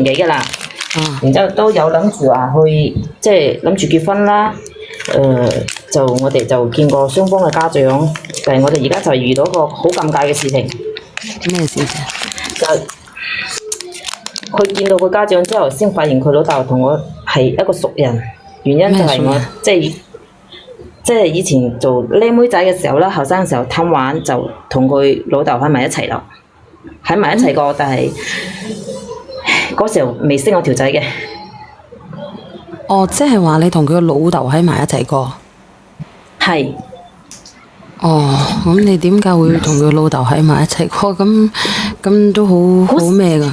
年幾㗎啦，然之後都有諗住話去，即係諗住結婚啦。就我哋就見過雙方嘅家長，但係我哋而家就遇到個好尷尬嘅事情。咩事啫？就佢見到佢家長之後，先發現佢老豆同我係一個熟人，原因就係我即係以前做靚妹仔嘅時候啦，後生嘅時候貪玩就同佢老豆喺埋一齊咯，喺埋一齊過，但係嗰時候未識我條仔嘅。哦，即係話你同佢個老豆喺埋一齊過。係。哦，咁你點解會同佢老豆喺埋一齊過？咁都好咩㗎？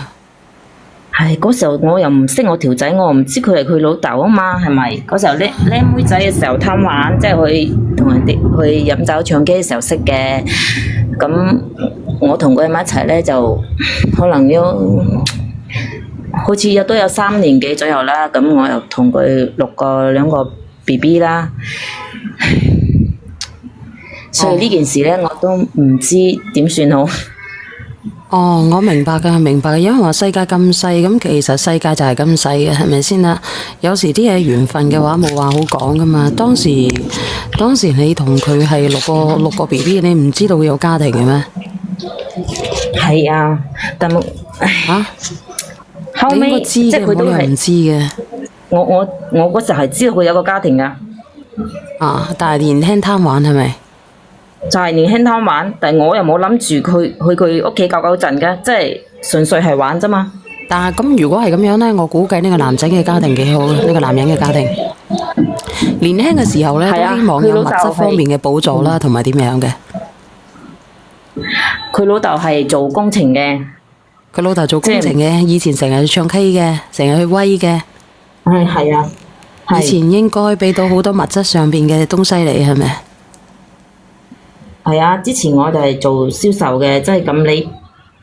係嗰時候我又唔識我條仔，我唔知佢係佢老豆啊嘛，係咪？嗰時候靚妹仔嘅時候貪玩，即係去同人哋去飲酒唱 K 嘅時候識嘅。咁我同佢喺埋一齊咧，就可能要好似都有3年幾左右啦。咁我又同佢兩個 BB 啦。所以呢件事咧，我都唔知點算好。哦，我明白㗎，明白㗎，因為話世界咁細，咁其實世界就係咁細嘅，係咪先啦？有時啲嘢緣分嘅話冇話好講㗎嘛。當時你同佢係六個 BB， 你唔知道會有家庭嘅咩？係啊，但係後尾你應該知嘅，冇理由唔知嘅。我嗰時係知道佢有個家庭㗎。但係年輕貪玩係咪？就係年輕貪玩，但係我又冇諗住去佢屋企搞震㗎，即係純粹係玩啫嘛。但係咁如果係咁樣咧，我估計呢個男仔嘅家庭幾好，呢個男人嘅家庭。年輕嘅時候咧，都希望有物質方面嘅補助啦，同埋點樣嘅？佢老豆係做工程嘅。佢老豆做工程嘅，以前成日去唱 K 嘅，成日去威嘅。係啊。以前應該俾到好多物質上邊嘅東西嚟，係咪？係啊，之前我就係做銷售嘅，即係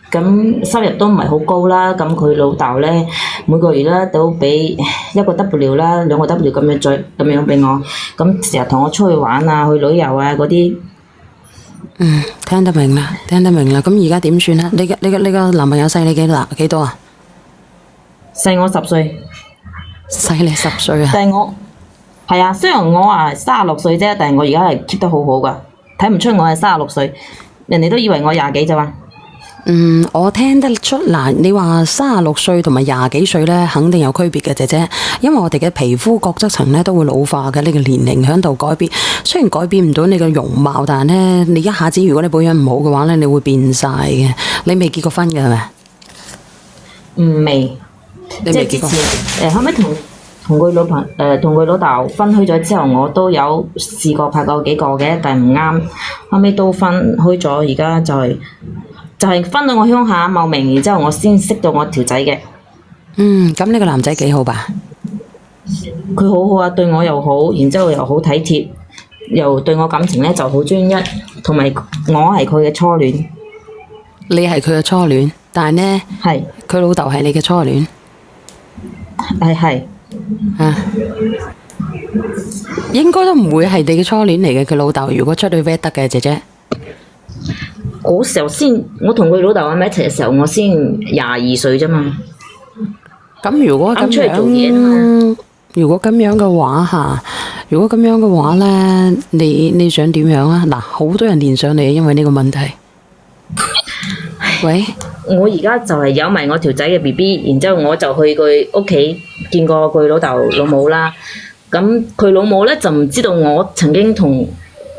咁收入都唔係好高啦。咁佢老豆咧每個月咧都俾1個 W 啦，2個 W 咁樣俾我。咁成日同我出去玩啊，去旅遊啊嗰啲。聽得明啦，聽得明啦。咁而家點算啊？你個男朋友細你幾多啊？細我10歲。細你10歲啊？但係我係啊，雖然我話36歲啫，但係我而家係 keep 得好好噶，睇唔出我係36歲，人哋都以為我20幾咋嘛。我聽得出嗱，你話36歲同埋20幾歲咧，肯定有區別嘅，姐姐，因為我哋嘅皮膚角質層咧都會老化嘅，呢個年齡喺度改變。雖然改變唔到你嘅容貌，但係咧你一下子如果你保養唔好嘅話咧，你會變晒嘅。你未結過婚嘅係咪？未。你未結過？後尾同佢老豆分開咗之後，我都有試過拍過幾個嘅，但係唔啱。後尾都分開咗，而家就係分到我鄉下茂名，然之後我先識到我條仔嘅。咁呢個男仔幾好吧？佢好好啊，對我又好，然之後又好體貼，又對我感情咧就好專一，同埋我係佢嘅初戀。你係佢嘅初戀，但係呢，係佢老豆係你嘅初戀。係。應該都唔會係你嘅初戀嚟嘅。佢老豆如果出去 vet 得嘅，姐姐。嗰時候我同佢老豆喺埋一齊嘅時候，我先22歲啫嘛。咁如果咁樣，如果咁樣嘅話咧，你想點樣啊？嗱，好多人連上嚟，因為呢個問題。喂，我而家就係有埋我條仔嘅 BB， 然之後我就去佢屋企見過佢老豆老母啦。咁佢老母咧就唔知道我曾經同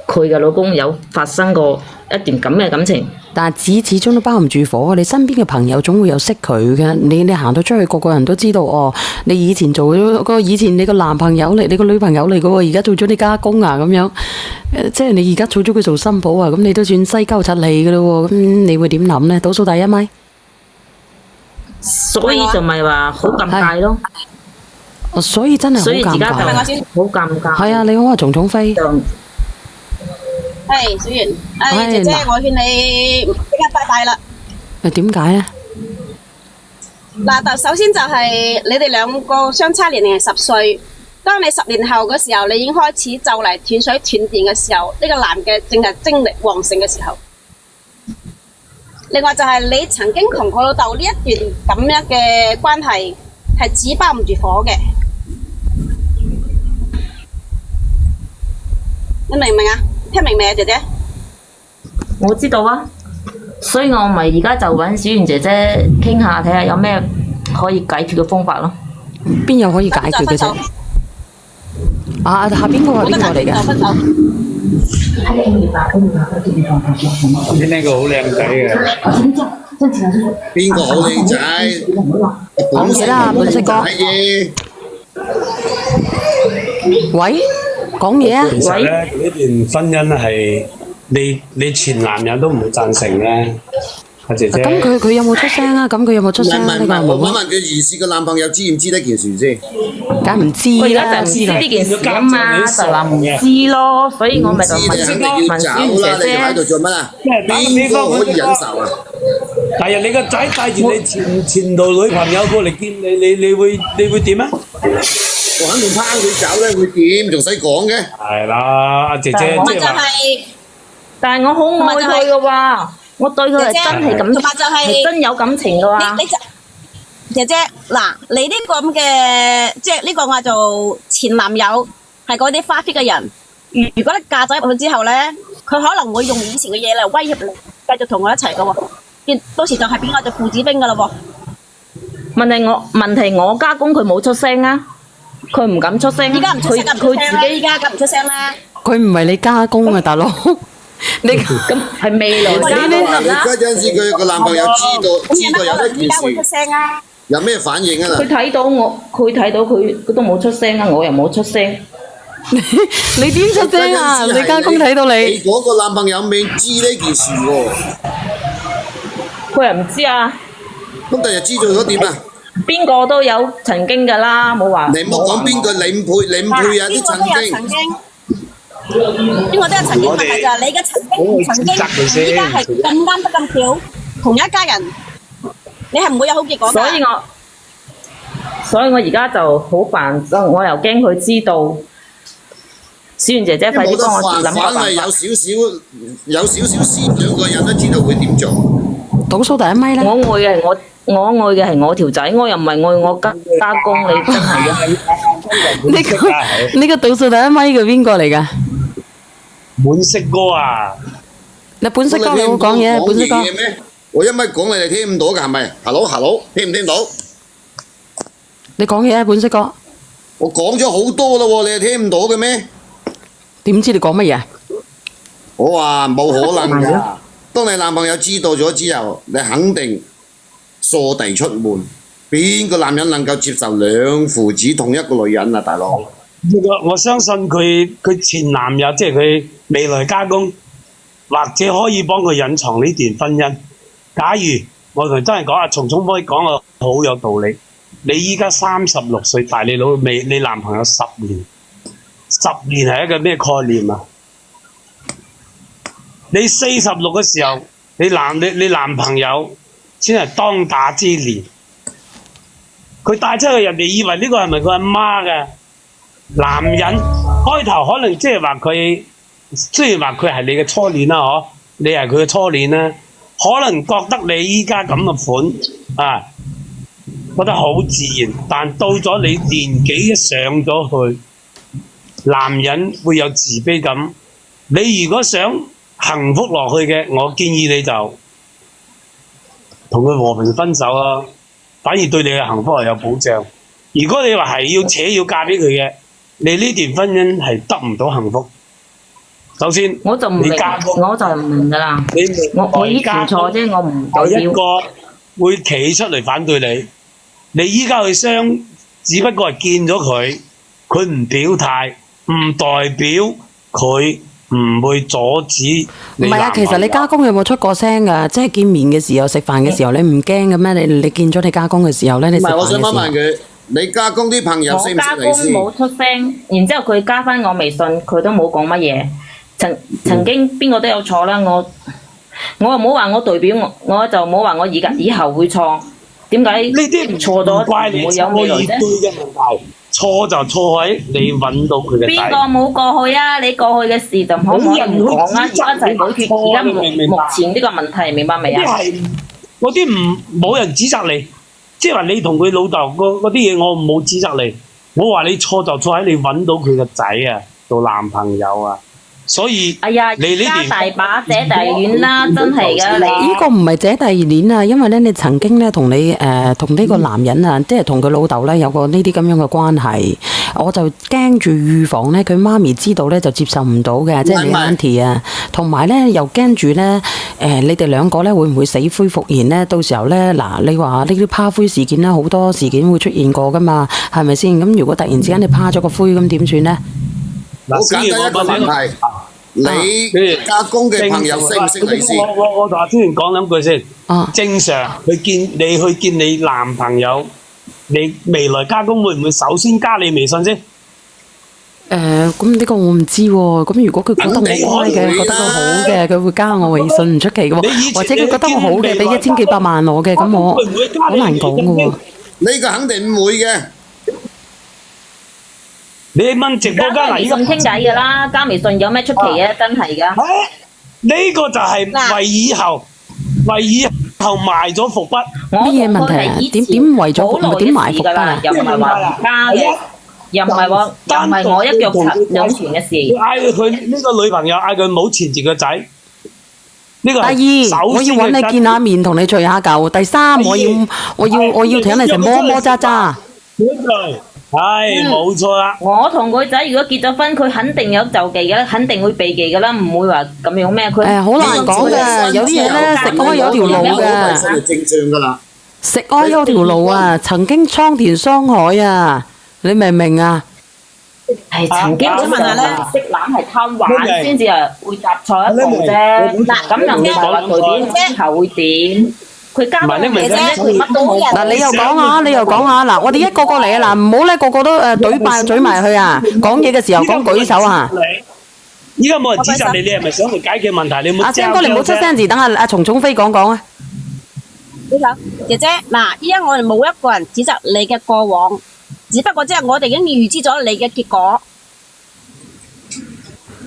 佢嘅老公有發生過一段咁嘅感情。但係始終都包唔住火，你身邊嘅朋友總會有識佢嘅。你行到出去，個個人都知道哦。你以前做咗以前你個男朋友嚟，你個女朋友嚟嘅喎，而家做咗你家公啊咁樣。即係你而家娶咗佢做新抱啊，咁你都算西溝七利嘅咯喎。咁你會點諗呢？倒數第1咪？所以就咪話好尷尬咯。所以真係好尷尬。所以而家就好尷尬。係啊，你好啊，蟲蟲飛。係小圓，姐姐，我勸你即刻拜拜啦。點解咧？嗱，首先就係你哋兩個相差年齡係10歲。當你10年後嘅時候，你已經開始就嚟斷水斷電嘅時候，呢個男嘅正係精力旺盛嘅時候。另外就係你曾經同佢老豆呢一段咁樣嘅關係係紙包唔住火嘅，你明唔明啊？聽明未啊，姐姐？我知道啊，所以我咪而家就揾小圓姐姐傾下，睇下有咩可以解決嘅方法咯。邊有可以解決嘅啫？啊，下邊個係邊個嚟嘅？分手。今天呢個好靚仔嘅，邊個好靚仔？講嘢啦，本色哥。乜嘢？喂，講嘢啊！其實咧呢段婚姻係你前男友都唔會贊成嘅，阿姐姐。咁佢有冇出聲啊？咁佢有冇出唔係聲啊？唔係唔係，呢個我問佢兒時嘅男朋友知唔知呢件事先？梗唔知我而啦，家就唔知啦呢件事啊嘛，就話唔知咯，所以我咪就知你肯定要問走小圓啦，你姐仲喺度姐。做乜啊？打個比邊方個可以忍受啊？第日你個仔帶住你前度女朋友過嚟見你，你會點啊？我肯定拋佢走咧，會點？仲使講嘅？係啦，阿姐姐但係我就即係話。係但係我好愛佢嘅喎，我對佢係真係咁，同埋就係係真有感情嘅喎。你就姐姐嗱，你呢個咁嘅即係呢個嗌做前男友係嗰啲花 fit 嘅人。如果你嫁咗入去之後咧，佢可能會用以前嘅嘢嚟威脅你，繼續同我一齊嘅喎。到時就係變我做父子兵噶啦喎。問題我家公佢冇出聲啊，佢唔敢出聲。依家唔出聲，佢佢自己依家咁唔出聲啦。佢唔係你家公啊，大佬。你咁係未來你家公話你啦。嗰陣時佢個男朋友知道有呢件依家會出事，聲啊！有咩反應啊？佢睇到我，佢睇到佢都冇出聲啊，我又冇出聲。你點出聲啊？你家公睇到你你，嗰個男朋友未知呢件事喎，佢又唔知啊，咁第日知道咗點啊？邊個都有曾經㗎啦，冇話。你唔好講邊個，你唔配啊！啲邊個都有曾曾經。經，邊個都有曾經，問題就係你嘅曾經，依家係咁啱得咁巧，同一家人，你係唔會有好結果㗎。所以我而家就好煩，我又驚佢知道。小圓姐姐，快冇得啲幫我煩，諗個辦法。反係有少少思想嘅人都知道會點做。倒數第一咪咧。我愛嘅係我條仔，我又唔係愛我家公，你真係嘅。呢個倒數第一咪嘅邊個嚟㗎？滿色哥啊！你本色哥你好講嘢，本色哥。嘅咩？我一咪講你哋聽唔到㗎係咪？Hello，聽唔聽到？你講嘢啊，本色哥。我講咗好多啦喎，你哋聽唔到嘅咩？點知你講乜嘢？我話冇可能㗎。當你男朋友知道咗之後，你肯定掃地出門。邊個男人能夠接受兩父子同一個女人啊，大佬？我相信佢前男友即係佢未來家公，或者可以幫佢隱藏呢段婚姻。假如我同真係講阿松松可以講個好有道理，你依家36歲，大你佬你男朋友10年係一個咩概念啊？你46嘅時候，你男朋友先係當打之年，佢帶出去人哋以為呢個係咪佢阿媽嘅？男人開頭可能即係話佢，雖然話佢係你嘅初戀啦，嗬，你係佢嘅初戀啦，可能覺得你依家咁嘅款啊，覺得好自然，但到咗你年紀一上咗去，男人會有自卑感。你如果想幸福落去嘅，我建議你就同佢和平分手啊，反而對你嘅幸福係有保障。如果你話係要嫁俾佢嘅，你呢段婚姻係得唔到幸福。首先，我就唔明，我就唔明㗎啦。我以前錯啫，我唔代表。有一個會企出嚟反對你，你依家去傷，只不過係見咗佢，佢唔表態，唔代表佢唔會阻止你。唔係啊，其實你家公有冇出過聲㗎？即係見面嘅時候、食飯嘅時候，你唔驚嘅咩？你見咗你家公嘅時候咧，你食飯嘅時候。唔係，我想問佢，你家公啲朋友識唔我家公識你先？冇出聲，然之後佢加翻我微信，佢都冇講乜嘢。曾經邊個都有錯啦，我又冇話我代表我就冇話我以後會錯。點解呢啲錯咗唔怪你會有未來啫？錯與對嘅問題，錯就錯喺你揾到佢嘅仔。邊個冇過去啊？你過去嘅事就唔可唔講啊！而家就係解決而家目前呢個問題，明白未啊？嗰啲唔冇人指責你，即係話你同佢老豆嗰啲嘢，我冇指責你。我話你錯就錯喺你揾到佢嘅仔啊，做男朋友啊。所以，哎呀，你呢而家大段把姐弟戀啦，真係噶你。呢個唔係姐弟戀啊，因為咧你曾經咧同呢個男人啊，即係同佢老豆咧有個呢啲咁樣嘅關係，我就驚住預防咧佢媽咪知道咧就接受唔到嘅，即係你 auntie 啊，同埋咧又驚住咧你哋兩個咧會唔會死灰復燃咧？到時候咧嗱，你話呢啲趴灰事件啦，好多事件會出現過噶嘛，係咪先？咁如果突然之間你趴咗個灰，咁點算咧？好簡單一個問題，你家公嘅朋友識唔識你先？我同阿天元講兩句先。啊，正常你去見你男朋友，你未來家公會唔會首先加你微信先？咁呢個我唔知喎。咁如果佢覺得我開嘅，覺得我好嘅，佢會加我微信唔出奇嘅喎。或者佢覺得我好嘅，俾1000幾百萬我嘅，咁我好難講嘅喎。呢個肯定唔會嘅。你問直播間加微信傾偈噶啦，加微信有咩出奇啊？真係噶。呢個就係為以後埋咗伏筆。咩嘢問題啊？點為咗伏？點埋伏筆啊？又唔係話加嘅，又唔係我一腳兩船嘅事。嗌佢呢個女朋友嗌佢唔好纏住個仔。呢個第二，我要揾你見下面，同你聚下舊。第三，我要請你食摸摸喳喳。係冇錯啦。我同佢仔如果結咗婚，佢肯定有就忌嘅啦，肯定會避忌嘅啦，唔會話咁樣咩？佢好難講嘅，有啲嘢咧食開有條路嘅，正常噶啦。食開有條路啊！曾經蒼田滄海啊，你明唔明啊？係曾經嗰陣咧，識懶係貪玩先至係會搭錯一步啫。嗱，咁又唔係話佢點之後會點？佢加埋你明啫，佢乜都冇。嗱，你又講下，嗱，我哋一個個嚟啊！嗱，唔好咧個個都嘴埋去啊！講嘢嘅時候講舉手啊！依家冇人指責你，你係咪想去解決問題？你冇。阿聲哥，你唔好出聲字，等阿蟲飛講啊！呢個姐姐，嗱，依家我哋冇一個人指責你嘅過往，只不過即係我哋已經預知咗你嘅結果。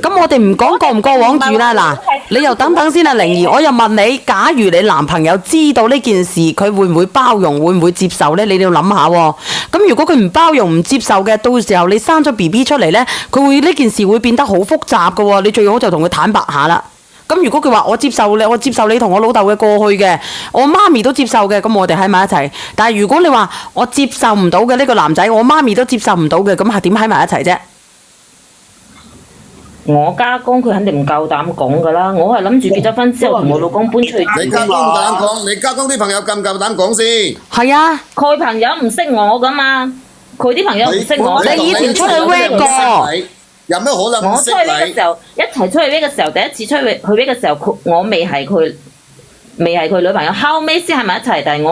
咁我哋唔講過唔過往住啦，嗱，你又等等先啊，靈兒，我又問你，假如你男朋友知道呢件事，佢會唔會包容，會唔會接受呢？你哋要諗下喎。咁如果佢唔包容、唔接受嘅，到時候你生咗 BB 出嚟呢，佢會呢件事會變得好複雜㗎喎。你最好就同佢坦白下啦。咁如果佢話我接受你同我老豆嘅過去嘅，我媽咪都接受嘅，咁我哋喺埋一齊。但係如果你話我接受唔到嘅呢個男仔，我媽咪都接受唔到嘅，咁係點喺埋一齊啫？我家公佢肯定唔夠膽講噶啦，我係諗住結咗婚之後同我老公搬出去住。你家公夠膽講，你家公啲朋友夠唔夠膽講先？係啊，佢朋友唔識我噶嘛，佢啲朋友唔識我。你以前出去 work 過，有咩可能唔識我出去 work 嘅時候，一齊出去 work 嘅時候，第一次出去 work 嘅時候，我未係佢女朋友，後尾先係埋一齊，但係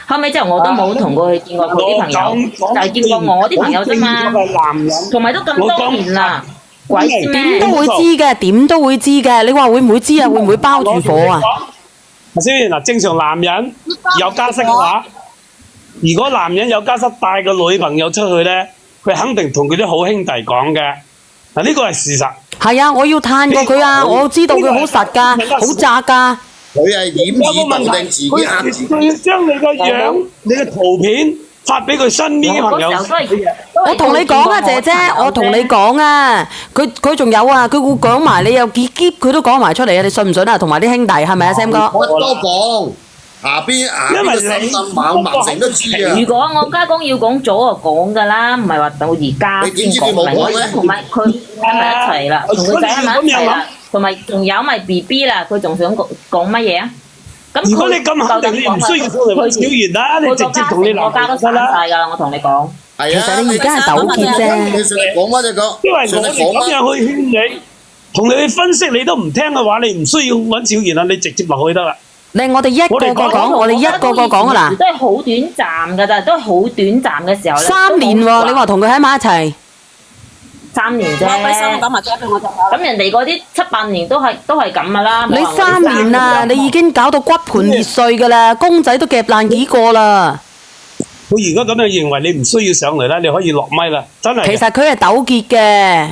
後尾之後我都冇同佢去見過佢啲朋友，就係見過我啲朋友啫嘛，同埋都咁多年啦。鬼知咩？點都會知嘅，點都會知嘅。你話會唔會知啊？會唔會包住火啊？先嗱，正常男人有家室嘅話，如果男人有家室帶個女朋友出去咧，佢肯定同佢啲好兄弟講嘅。嗱，呢個係事實。係啊，我要探過佢啊，我知道佢好實㗎，好渣㗎。佢係掩耳盜鈴，自己呃自己。佢要將你個樣、你嘅圖片發俾佢身邊嘅朋友。我同你講啊，姐姐，我同你講啊，佢仲有啊，佢會講埋你有幾劫，佢都講埋出嚟啊！你信唔信啊？同埋啲兄弟係咪啊，Sam 哥？乜都講，下邊個心心猛猛成都知啊！如果我家公要講早就講㗎啦，唔係話到而家先講。同埋佢喺埋一齊啦，同佢仔喺埋一齊啦，同埋仲有埋 BB 啦，佢仲想講乜嘢啊？如果你咁肯定，你唔需要過嚟揾小賢啦，你直接同你男朋友得啦。係㗎，我同你講。係其實你而家係糾結啫。你上嚟講乜就講，因為我哋咁樣去勸你，同你去分析，你都唔聽嘅話，你唔需要揾小賢啦，你直接落去得啦。嚟我哋一個個講，我哋一個個講㗎啦。都係好短暫㗎咋，都係好短暫嘅時候咧。3年喎，你話同佢喺埋一齊3年啫。咁人哋嗰啲7、8年都係咁㗎啦。你3年啊，你已經搞到骨盤裂碎㗎啦，公仔都夾爛幾個啦。佢如果咁樣認為你唔需要上嚟啦，你可以落咪啦，真係嘅。其實佢係糾結嘅。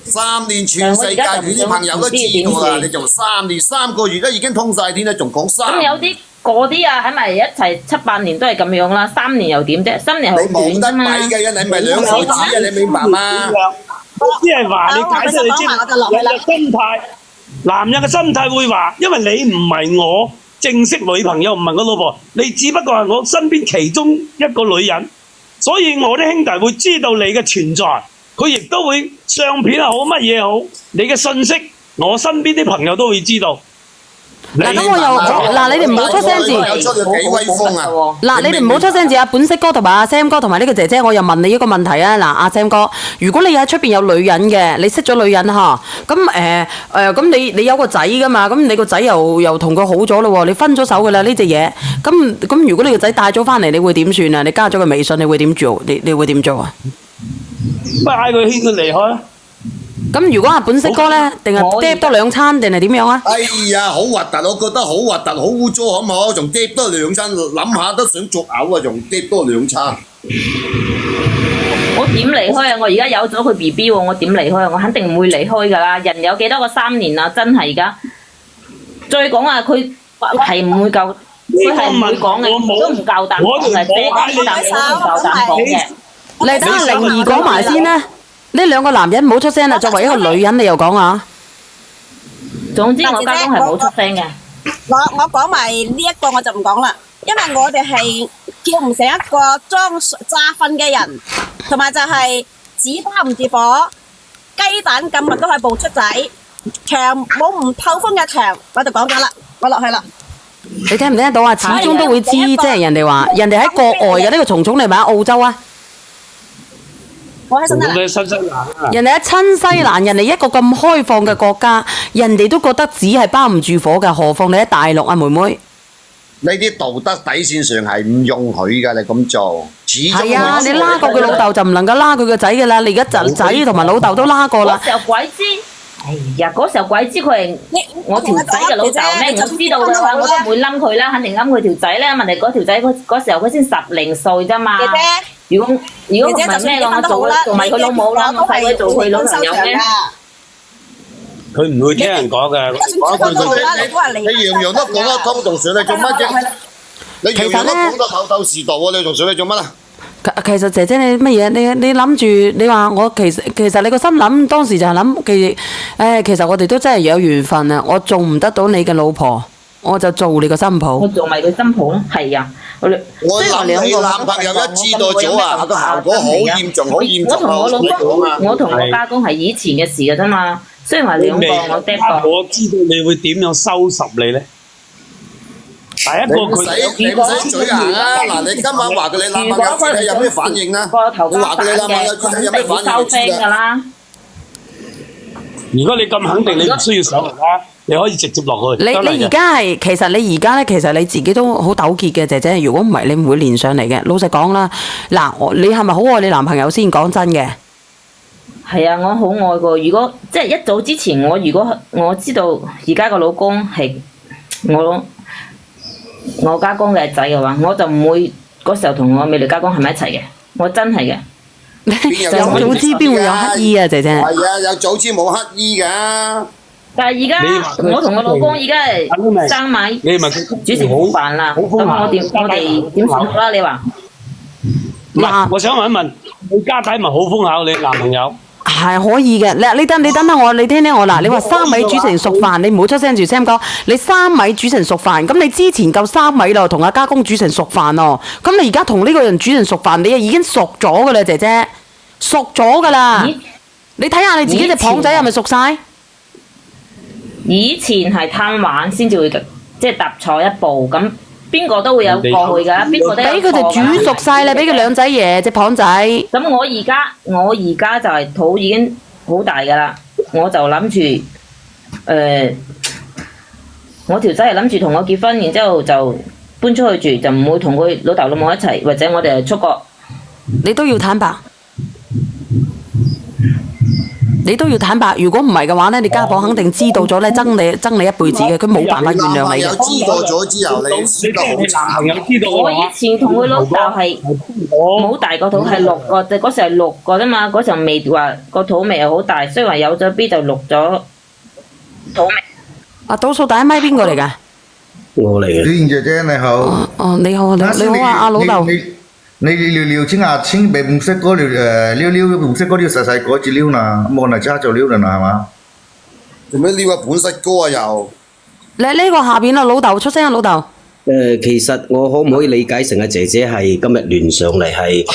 3年全世界佢啲朋友都知道啦，你仲3年3個月啦，已經通晒天啦，仲講咁3。有啲嗰啲啊，喺埋一齊7、8年都係咁樣啦，3年又點啫？3年好你冇得短啫嘛。比嘅，你唔係兩父子啊，你明白嗎？我只係話你解釋你知人嘅心態，男人嘅心態會話，因為你唔係我正式女朋友，唔係我老婆，你只不過係我身邊其中一個女人，所以我啲兄弟會知道你嘅存在，佢亦都會相片好乜嘢好，你嘅信息，我身邊啲朋友都會知道。嗱，咁我又嗱，你哋唔好出聲字。有出到幾威風啊！嗱，你哋唔好出聲字啊！本色哥同埋阿 Sam 哥同埋呢個姐姐，我又問你一個問題啊！嗱，阿 Sam 哥，如果你喺出邊有女人嘅，你識咗女人嚇，咁咁你有個仔噶嘛？咁你個仔又同佢好咗咯喎，你分咗手噶啦呢隻嘢。咁如果你個仔帶咗翻嚟，你會點算啊？你加咗佢微信，你會點做？你會點做啊？不嗌佢牽佢離開啦。咁如果係本色哥咧，定係嗒多2餐，定係點樣啊？哎呀，好核突，我覺得好核突，好污糟，好唔好？仲嗒多2餐，諗下都想作嘔啊！仲嗒多2餐。我點離開啊？我而家有咗佢 BB 喎，我點離開啊？我肯定唔會離開㗎啦。人有幾多個3年啊？真係而家。再講啊，佢係唔會夠，佢係唔會講嘅，都唔夠膽講嘅，借膽都唔夠膽講嘅。嚟等阿靈兒講埋先啦。呢2個男人唔好出聲啦，作為一個女人，你又講啊。總之我家公係冇出聲嘅。我講埋呢一個我就唔講啦，因為我哋係叫唔成一個裝炸瞓嘅人，同埋就係紙包唔住火，雞蛋咁密都可以爆出仔，牆冇唔透風嘅牆，我就講咗啦，我落去啦。你聽唔聽得到啊？始終都會知，即係人哋話，人哋喺國外嘅呢個蟲蟲，你係咪喺澳洲啊？我喺新西蘭。新西蘭啊！人哋喺新西蘭，人哋一個咁開放嘅國家，人哋都覺得紙係包唔住火嘅，何況你喺大陸啊，妹妹？呢啲道德底線上係唔容許㗎，你咁做。係啊，你拉過佢老豆就唔能夠拉佢個仔㗎啦，你而家仔同埋老豆都拉過啦。嗰時候鬼知，哎呀，嗰時候鬼知佢係我條仔嘅老豆咩？我知道嘅話，我都唔會冧佢啦，肯定冧佢條仔啦。問題嗰條仔嗰時候佢先10零歲啫嘛。如果唔係咩嘅，我做埋佢老母啦，我派佢做佢老朋友咧。佢唔會聽人講嘅，講一句你樣樣都講得通，仲上嚟做乜啫？你樣樣都講得頭頭是道喎，你仲上嚟做乜啊？其實姐姐你乜嘢？你諗住你話我其實你個心諗當時就係諗其實我哋都真係有緣分啊！我做唔得到你嘅老婆，我就做你個新抱。我做埋佢新抱咯，係啊！我諗你男朋友一知道咗啊，個效果好嚴重，好嚴重啊！我同我家公係以前嘅事嘅啫嘛。雖然話2個我爹過，我知道你會點樣收拾你咧。第一個你唔使嘴硬啊！嗱，你今晚話佢你男朋友具體有咩反應啊？你話佢你男朋友具體有咩反應？收聲㗎啦！如果你咁肯定，你唔需要上嚟啦，你可以直接落去。你而家係其實你而家咧，其實你自己都好糾結嘅，姐姐。如果唔係，你唔會連上嚟嘅。老實講啦，嗱，你係咪好愛你男朋友先？講真嘅。係啊，我好愛過。如果即係一早之前，如果我知道而家個老公係我家公嘅仔嘅話，我就唔會嗰時候同我未來家公喺埋一齊嘅。我真係嘅。有早知邊會有乞衣啊，姐姐？係啊，有早知冇乞衣㗎。但係而家我同我老公而家係生米煮食飯啦，咁我哋點算好啦？你話？嗱，我想問一問，你家底咪好豐厚？你男朋友？係可以嘅，你等下我，你聽我嗱，你話3米煮成熟飯，你唔好出聲住 Sam 哥，你3米煮成熟飯，咁你之前夠3米咯，同阿家公煮成熟飯咯，咁你而家同呢個人煮成熟飯，你已經熟咗噶啦，姐姐，熟咗噶啦，你睇下你自己隻膀仔係咪熟晒？以前係貪玩先至會即係踏錯一步咁。邊個都會有過去㗎，邊個都有錯㗎。俾佢哋煮熟晒啦，俾佢2仔爺隻膀仔。咁我而家就係肚已經好大㗎啦，我就諗住我條仔係諗住同我結婚，然之後就搬出去住，就唔會同佢老豆老母一齊，或者我哋係出國。你都要坦白。你都要坦白。如果唔係嘅話咧，你家婆肯定知道咗咧，憎你一輩子嘅，佢冇辦法原諒你嘅。男朋友知道咗之後，你輸得好你男朋友知道我以啊？前同佢老豆係冇大個肚，係6個，嗰時係6個啫嘛，嗰時候未話個肚未係好大，雖然話有咗 B 就錄咗肚未。啊，倒數第一咪邊個嚟㗎？我嚟嘅。子賢姐姐你好。哦，你好啊，你好啊，阿老豆。你撩清下清白紅色嗰條撩紅色嗰條細細嗰隻撩嗱，咁我嚟揸做撩啦係嘛？做咩撩啊本色歌啊又？你呢個下邊啊，老豆出聲啊，老豆。其實我可唔可以理解成阿姐姐係今日聯上嚟係，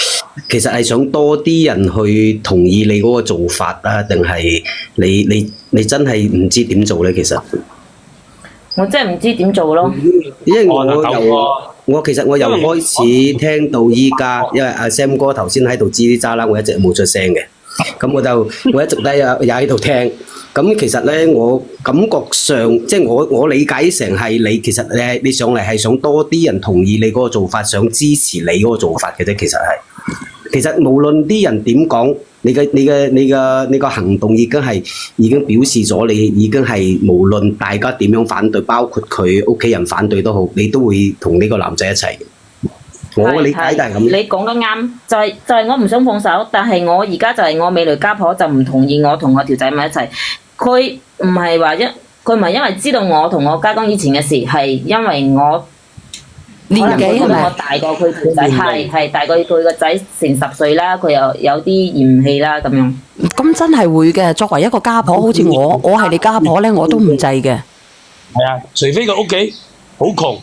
其實係想多啲人去同意你嗰個做法啊，定係你真係唔知點做咧？其實我真係唔知點做咯。因為我其實我由開始聽到依家，因為阿 Sam 哥頭先喺度支啲渣啦，我一直冇出聲嘅。咁我一直都有喺度聽。咁其實咧，我感覺上即係我理解成係你其實你上嚟係想多啲人同意你嗰個做法，想支持你嗰個做法嘅啫。其實無論啲人點講，你個行動已經表示咗你已經係無論大家點樣反對，包括佢屋企人反對都好，你都會同呢個男仔一齊。我嘅理解就係咁。你講得啱，就係我唔想放手，但係我而家就係我未來家婆就唔同意我同我條仔咪一齊。佢唔係因為知道我同我家公以前嘅事，係因為我年紀係咪？我大過佢條仔，係大過佢個仔成10歲啦，佢又有啲嫌棄啦咁樣。咁真係會嘅。作為一個家婆，好似我係你家婆咧，我都唔制嘅。係啊，除非佢屋企好窮，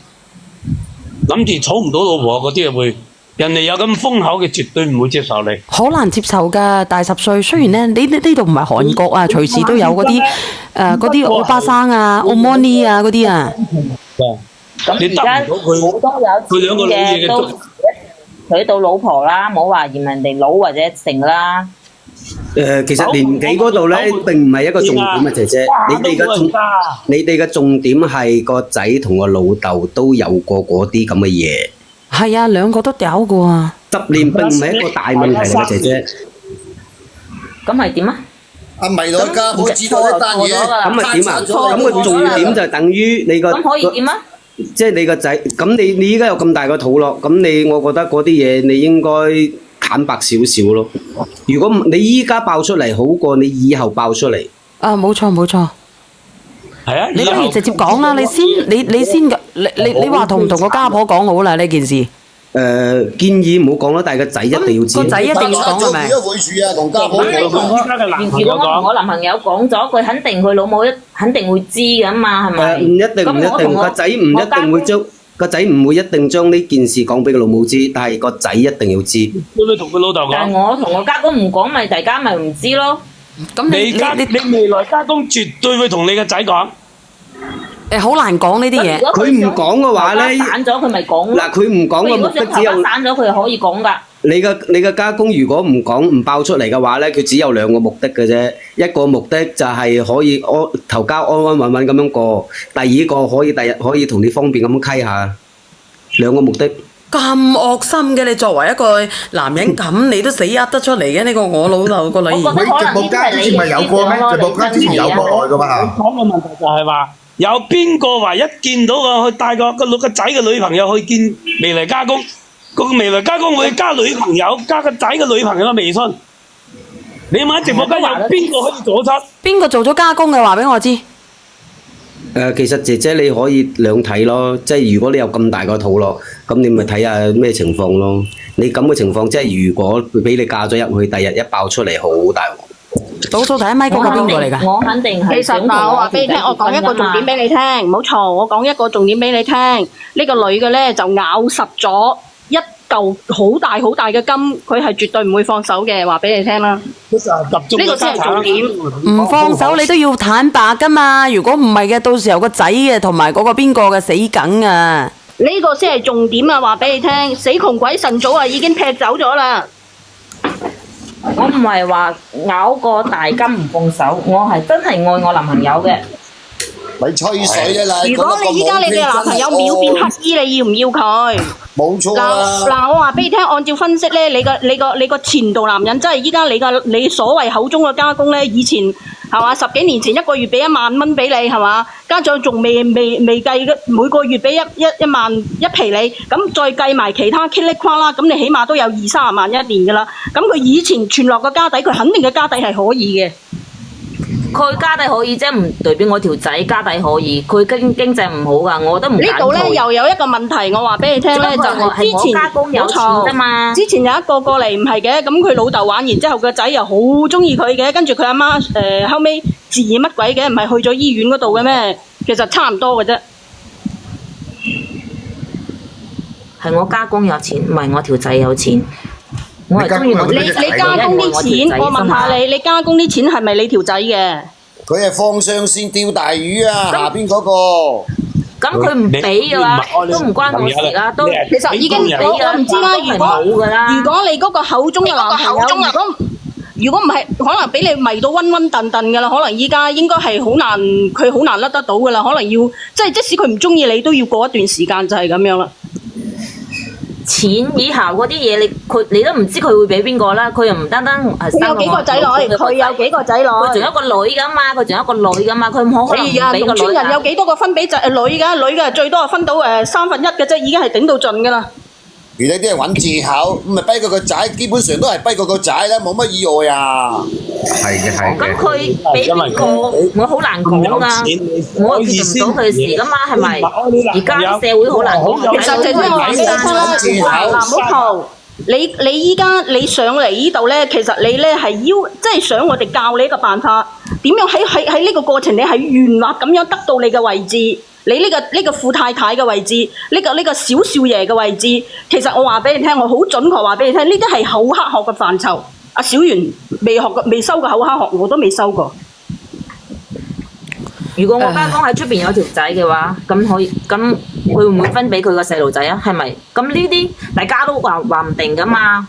諗住娶唔到老婆嗰啲會。人哋有咁豐厚嘅，絕對唔會接受你。好難接受㗎，大10歲。雖然咧，呢度唔係韓國啊，隨時都有嗰啲歐巴桑啊、奧摩尼啊嗰啲啊。咁而家好多有錢嘅都娶到老婆啦，冇話嫌人哋老或者成啦。其實年紀嗰度咧並唔係一個重點啊，姐姐。你哋嘅重點係個仔同個老豆都有過嗰啲咁嘅嘢。係啊，兩個都屌嘅喎。10年並唔係一個大問題嚟嘅，姐姐。咁係點啊？阿迷女家婆知道呢單嘢，咁咪點啊？咁個重點就等於你個。咁可以點啊？即係你個仔，咁你依家有咁大個肚咯，咁我覺得嗰啲嘢你應該坦白少少咯。如果你依家爆出嚟，好過你以後爆出嚟。啊，冇錯冇錯。係啊，你不如直接講啦，你先你話同唔同個家婆講好啦呢件事。建議唔好講啦，但係個仔一定要知。個仔一定要講係咪？會住啊，同家婆講。如果我同我男朋友講咗，佢肯定佢老母肯定會知㗎嘛，係咪？唔一定，個仔唔一定會將個仔唔會一定將呢件事講俾個老母知，但係個仔一定要知。會唔會同佢老豆講？但係我同我家公唔講，咪大家咪唔知咯。咁你未來家公絕對會同你個仔講。好難講呢啲嘢。佢唔講嘅話咧，散咗佢咪講咯。嗱，佢唔講嘅目的只有散咗佢又可以講㗎。你嘅家公如果唔講唔爆出嚟嘅話咧，佢只有2個目的嘅啫。一個目的就係可以頭家安安穩穩咁樣過，第二個第日可以同你方便咁樣溪下。2個目的。咁惡心嘅，你作為一個男人咁，你都死噏得出嚟嘅呢個我老豆個女兒。喂，直播間之前咪有過咩？直播間之前有過愛㗎嘛嚇。講嘅問題就係話，有邊個話一見到去帶個仔嘅女朋友去見未來家公，個未來家公會加女朋友加個仔嘅女朋友嘅微信？你問直播間有邊個可以阻測？邊個做咗家公嘅話俾我知？其實姐姐你可以兩睇咯，即係如果你有咁大個肚咯，咁你咪睇下咩情況咯。你咁嘅情況，即係如果俾你嫁咗入去，第日一爆出嚟好大鑊。倒數第一咪嗰個邊個嚟㗎？我肯定係。其實嗱，我話俾你聽，我講一個重點俾你聽，唔好嘈，我講一個重點俾你聽。呢個女嘅咧就咬實咗一嚿好大好大嘅金，佢係絕對唔會放手嘅，話俾你聽啦。呢個先係重點。唔放手你都要坦白㗎嘛，如果唔係嘅，到時候個仔嘅同埋嗰個邊個嘅死梗啊！呢個先係重點啊！話俾你聽，死窮鬼神早啊已經劈走咗啦。我唔係話咬個大金唔放手，我係真係愛我男朋友嘅。咪吹水啫啦！如果你依家你嘅男朋友秒變乞衣，你要唔要佢？冇錯啦。嗱，我話俾你聽，按照分析咧，你個前度男人，即係依家你所謂口中嘅家公咧，以前係嘛10幾年前一個月俾1萬蚊俾你係嘛，家長仲未計嘅每個月俾一萬一皮你，咁再計埋其他噼里呱啦，咁你起碼都有20-30萬一年㗎啦。咁佢以前存落個家底，佢肯定嘅家底係可以嘅。佢家底可以啫，唔代表我條仔家底可以。佢經濟唔好噶，我都唔揀佢。呢度咧又有一個問題，我話俾你聽咧，就係之前家公有錢啫嘛。之前有一個過嚟唔係嘅，咁佢老豆玩完之後，個仔又好中意佢嘅，跟住佢阿媽後尾自縊乜鬼嘅，唔係去咗醫院嗰度嘅咩？其實差唔多嘅啫。係我家公有錢，唔係我條仔有錢。我係中意我你家公啲錢，我問下你家公啲錢係咪你條仔嘅？佢係放上線釣大魚啊，下邊嗰個。咁佢唔俾嘅話，都唔關我事啦。都其實已經我唔知啦。如果你嗰個口中嘅男朋友，如果唔係，可能俾你迷到暈暈頓頓嘅啦。可能依家應該係好難，佢好難甩得到嘅啦。可能要即使佢唔中意你，都要過一段時間就係咁樣啦。錢以後嗰啲嘢，你都唔知佢會俾邊個啦。佢又唔單單係生有幾個仔女，佢有幾個仔女。佢仲有一個女噶嘛，佢唔可能唔俾個女。農村人有幾多個分俾仔女㗎？女嘅最多係分到1/3嘅啫，已經係頂到盡㗎啦。而家啲係揾藉口，咁咪逼佢個仔，基本上都係逼佢個仔啦，冇乜意外啊。係嘅，係嘅。咁佢俾邊個，我好難講㗎。我又決定唔到佢事㗎嘛，係咪？而家社會好難講。其實就係話俾你聽啦，嗱，唔好嘈。你依家你上嚟呢度咧，其實你咧係即係想我哋教你一個辦法，點樣喺呢個過程你係圓滑咁樣得到你嘅位置。你呢個富太太嘅位置，呢個小少爺嘅位置，其實我話俾你聽，我好準確話俾你聽，呢啲係口黑學嘅範疇。阿小圓未收過口黑學，我都未收過。如果我家公喺出邊有條仔嘅話，咁可以，咁佢會唔會分俾佢個細路仔啊？係咪？咁呢啲大家都話唔定噶嘛。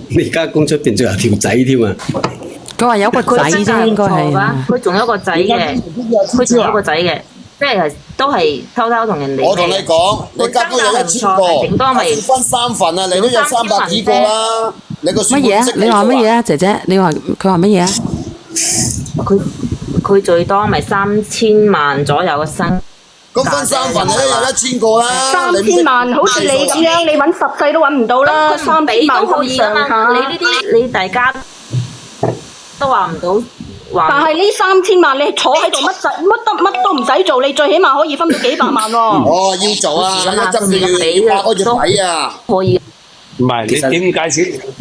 你家公出邊仲有條仔添啊？佢話有個仔啫，應該係。佢仲有一個仔嘅，即係都係偷偷同人哋。我同你講，你家公有1000個，分3份啊，你都有300幾個啦。你個乜嘢啊？你話乜嘢啊，姐姐？佢話乜嘢啊？佢最多咪3000萬左右嘅身。咁分3份你都有1000個啦。3000萬，好似你咁樣，你揾10世都揾唔到啦。3000萬都可以㗎嘛？你呢啲你大家都話唔到。但係呢3000萬，你坐喺度乜都唔使做，你最起碼可以分到幾百萬喎。哦，要做啊，一針要200個月底啊。可以。唔係你點解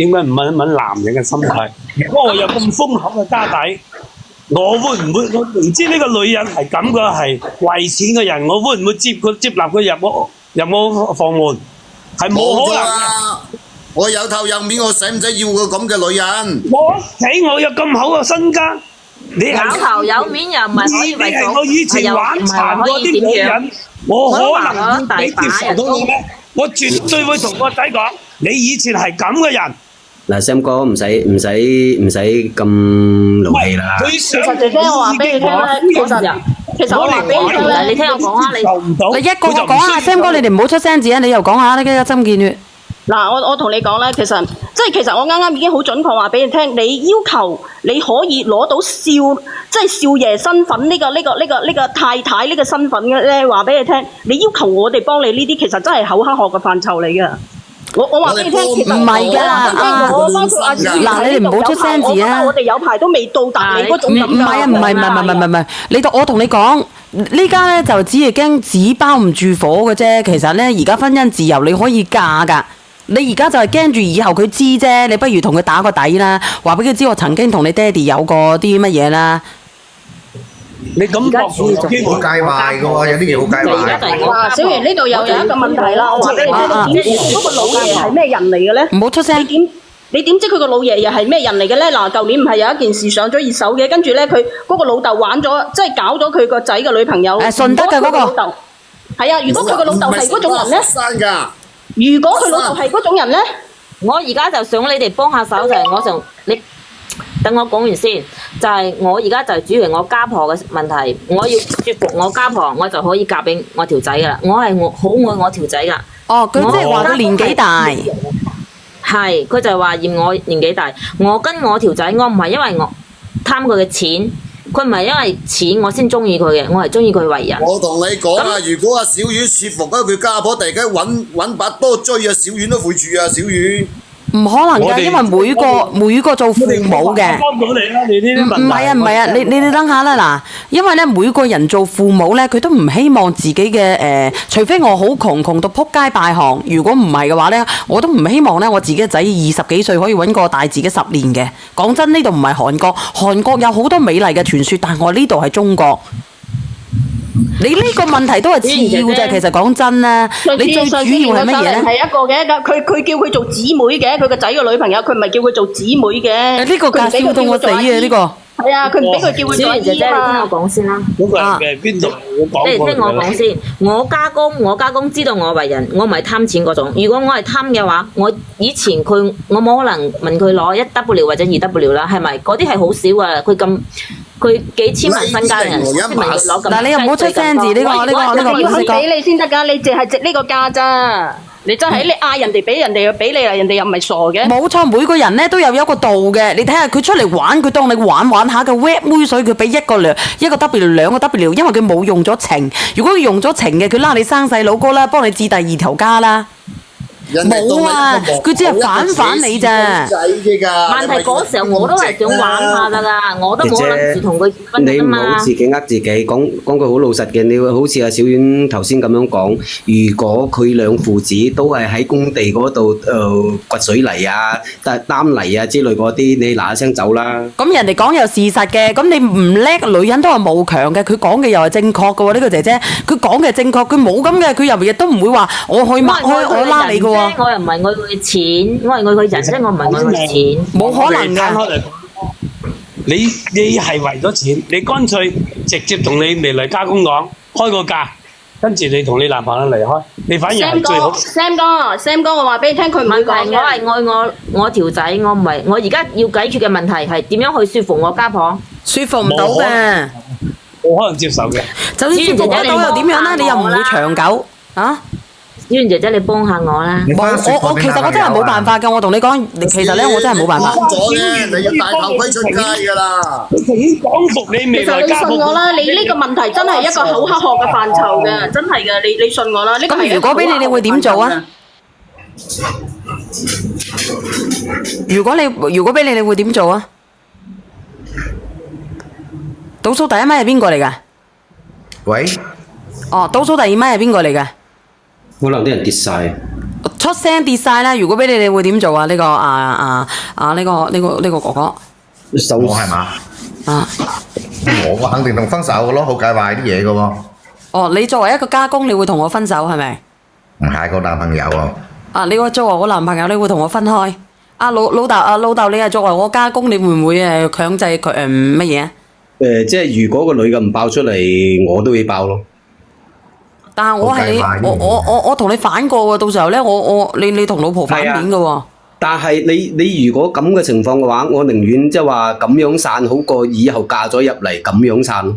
唔問一問男人嘅心態？如果我有咁豐厚嘅家底，我會唔會？我唔知呢個女人係咁嘅，係為錢嘅人，我會唔會接納佢入我房門？係冇可能嘅。我有頭有面，我使唔使要個咁嘅女人？我睇我有咁好嘅身家，你有頭有面又唔係可以為咗，我以前玩殘過啲女人，我可能會俾接受到你咩？我絕對會同個仔講，你以前係咁嘅人。嗱，Sam 哥唔使咁勞氣啦。其實姐姐我話俾你聽咧，其實我話俾你聽咧，你聽我講啊，你一個講下 Sam 哥，你哋唔好出聲字啊！你又講下呢個針見血。嗱，我同你講咧，其實我啱啱已經好準確話俾你聽，你要求你可以攞到即係少爺身份呢個太太呢個身份嘅咧，話俾你聽，你要求我哋幫你呢啲，其實真係口黑學嘅範疇嚟嘅。我話俾你聽，其實唔係㗎，我包括阿嗱，你哋唔好出聲字啊！我哋有排都未到達你嗰種咁。唔係啊，唔係，我同你講，呢家咧就只係驚紙包唔住火嘅啫。其實咧，而家婚姻自由，你可以嫁㗎。你而家就係驚住以後佢知啫，你不如同佢打個底啦，話俾佢知我曾經同你爹哋有過啲乜嘢啦。你咁講好介壞嘅喎，有啲嘢好介壞。嗱，小圓呢度又有一個問題啦，我話俾你聽，你點知嗰個老爺係咩人嚟嘅咧？唔好出聲。你點知佢個老爺爺係咩人嚟嘅咧？嗱，舊年唔係有一件事上咗熱搜嘅，跟住咧佢嗰個老豆玩咗，即係搞咗佢個仔嘅女朋友。順德嘅嗰個。係啊，如果佢個老豆係嗰種人咧？如果佢老豆係嗰種人咧，我而家就想你哋幫下手，就係你等我講完先，就係我而家就係主要係我家婆嘅問題，我要說服我家婆，我就可以嫁俾我條仔噶啦。我好愛我條仔噶，哦，佢即係話佢年紀大。係，佢就話嫌我年紀大。我跟我條仔，我唔係因為我貪佢嘅錢，佢唔係因為錢我先中意佢嘅，我係中意佢為人。我同你講啊，如果阿小丸說服咗佢家婆，突然間揾把刀追啊，小丸都會住啊，小丸。唔可能㗎，因為每個做父母嘅，幫到你啦，你呢啲問題。唔係啊，你等下啦嗱，因為咧每個人做父母咧，佢都唔希望自己嘅除非我好窮到撲街敗行，如果唔係嘅話咧，我都唔希望咧我自己嘅仔20幾歲可以揾個大自己10年嘅。講真，呢度唔係韓國，韓國有好多美麗嘅傳說，但係我呢度係中國。你呢個問題都係次要啫，其實講真咧，你最主要係乜嘢咧？係一個嘅，佢叫佢做姊妹嘅，佢個仔個女朋友，佢唔係叫佢做姊妹嘅。呢個架笑到我死啊！呢個係啊，佢唔俾佢叫佢做阿姨啊嘛。小圓姐姐，你聽我講先啦。嗰個係邊度？你聽我講先，我家公知道我為人，我唔係貪錢嗰種。如果我係貪嘅話，我以前我冇可能問佢攞1W 或者2W 啦，係咪？嗰啲係好少啊，佢幾千萬身家嘅人，先問佢攞咁。嗱，你又唔好出聲字，呢個要佢俾你先得㗎，你淨係值呢個價咋？你真係你嗌人哋俾人哋又俾你啦，人哋又唔係傻嘅。冇錯，每個人咧都有一個度嘅。你睇下佢出嚟玩，佢當你玩下嘅 rap 妹水，佢俾一個 W 兩個 W，因為佢冇用咗情。如果佢用咗情嘅，佢拉你生細佬哥啦，幫你置第二頭家啦。冇啊，佢只係反你咋。問題嗰時候我都係想玩下㗎啦，我都冇諗住同佢結婚㗎嘛。你唔好自己呃自己，講句好老實嘅，你會好似阿小婉頭先咁樣講，如果佢兩父子都係喺工地嗰度掘水泥啊、擔泥啊之類嗰啲，你嗱一聲走啦。咁人哋講有事實嘅，咁你唔叻，女人都係冇強嘅，佢講嘅又係正確嘅喎。呢個姐姐，佢講嘅正確，佢冇咁嘅，佢又亦都唔會話我去抹開我拉你嘅喎。我又唔係愛佢嘅錢，我係愛佢人啫，我唔係愛佢錢。冇可能㗎。你係為咗錢，你乾脆直接同你未來家公講開個價，跟住你同你男朋友離開，你反而係最好。Sam 哥，我話俾你聽，佢唔會講嘅。我係愛我條仔，我唔係我而家要解決嘅問題係點樣去說服我家婆？說服唔到嘅，冇可能接受嘅。就算說服得到又點樣咧？你又唔會長久啊？小圓姐姐，你幫下我啦！我其實我真係冇辦法㗎，我同你講，其實咧我真係冇辦法。咗咧，你要戴頭盔出街㗎啦！講服你未來家其實你信我啦，你呢個問題真係一個好黑學嘅範疇嘅，真係嘅，你信我啦。呢個係咁如果俾你，你會點做啊？如果俾你，你會點做啊？倒數第一咪係邊個嚟㗎？喂，哦，倒數第二咪係邊個嚟㗎？可能啲人跌晒。出聲跌晒啦！如果俾你，你會點做啊？呢個呢個哥哥。我係嘛？啊！我肯定同分手嘅咯，好介懷啲嘢嘅喎。哦，你作為一個家公，你會同我分手係咪？唔係個男朋友啊！啊，你話作為我男朋友，你會同我分開？啊老豆，你係作為我家公，你會唔會強制佢乜嘢啊？即係如果個女嘅唔爆出嚟，我都會爆咯。但係我係我同你反過喎，到時候咧你同老婆反面嘅喎。但係你如果咁嘅情況嘅話，我寧願即係話咁樣散好過以後嫁咗入嚟咁樣散。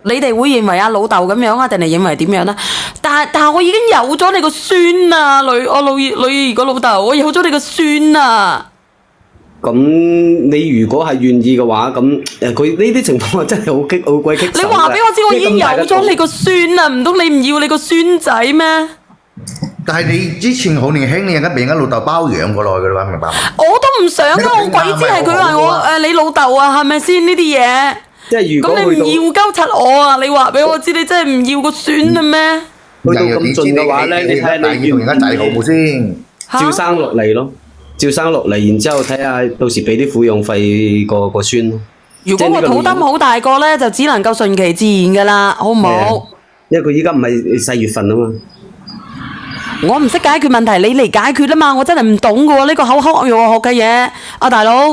你哋會認為阿老豆咁樣啊，定係認為點樣咧？但係我已經有咗你個孫啊，女兒個老豆，我有咗你個孫啊。咁你如果係願意嘅話，咁佢呢啲情況真係好鬼棘手。你話俾我知，我已經有咗你個孫啦，唔通你唔要你個孫仔咩？但係你之前好年輕，你而家俾人老豆包養過來嘅啦，明白嗎？我都唔想啊！我鬼知係佢話我你老豆啊，係咪先呢啲嘢？即係如果咁你唔要鳩柒我啊！你話俾我知，你真係唔要個孫啦咩？去到咁盡嘅話咧，你睇下你同而家仔好冇先？照生落嚟咯。照生落嚟，然之後睇下到時俾啲撫養費個孫咯。如果個肚墩好大個咧，就只能夠順其自然噶啦，好唔好？因為佢依家唔係4月份啊嘛。我唔識解決問題，你嚟解決啊嘛！我真係唔懂噶喎，呢個口學嘅嘢，阿大佬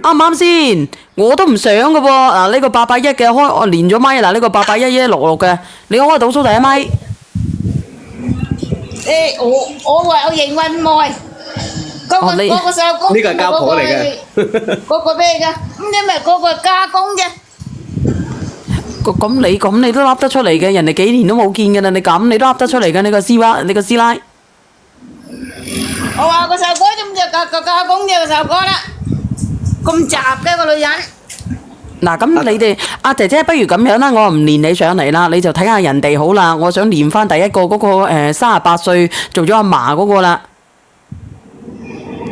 啱唔啱先？我都唔想噶喎。嗱，呢個881嘅開我連咗咪，嗱呢個8811166嘅，你開倒數第一咪。我話我營運內。嗰個細路哥，呢個係家婆嚟嘅，嗰個咩㗎？咁因為嗰個係家公啫。咁你都噏得出嚟嘅，人哋幾年都冇見嘅啦，你都噏得出嚟嘅，你個師奶。我話個細哥咁就嫁公嘅個細哥啦，咁雜嘅個女人。嗱，咁你哋阿姐姐不如咁樣啦，我唔連你上嚟啦，你就睇下人哋好啦。我想連翻第一個嗰個38歲做咗阿嫲嗰個啦。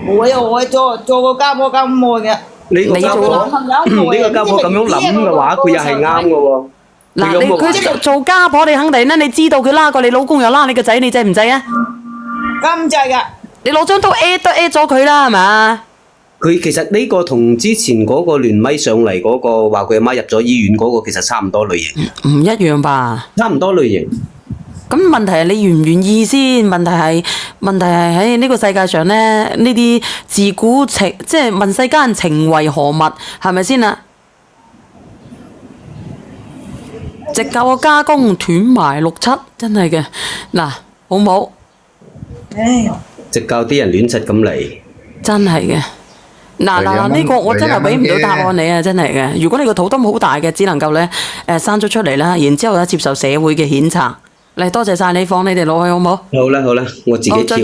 我做個家婆咁耐嘅。你個家婆咁樣諗嘅話，佢又係啱嘅喎。嗱，佢做家婆，你肯定咧，你知道佢拉過你老公又拉你個仔，你制唔制啊？咁制噶。你攞張刀 at 都 at 咗佢啦，係嘛？佢其實呢個同之前嗰個連咪上嚟嗰個話佢阿媽入咗醫院嗰個其實差唔多類型。唔一樣吧？差唔多類型。咁問題係你願唔願意先？問題係喺呢個世界上咧，呢啲自古情即係問世間情為何物，係咪先啊？直教個家公斷埋6-7，真係嘅。嗱，好冇？直教啲人亂柒咁嚟。真係嘅。嗱，呢個我真係俾唔到答案你啊！真係嘅。如果你個肚都好大嘅，只能夠咧生咗出嚟啦，然之後咧接受社會嘅譴責。嚟，多謝晒你放你哋落去好冇？好啦，我自己跳。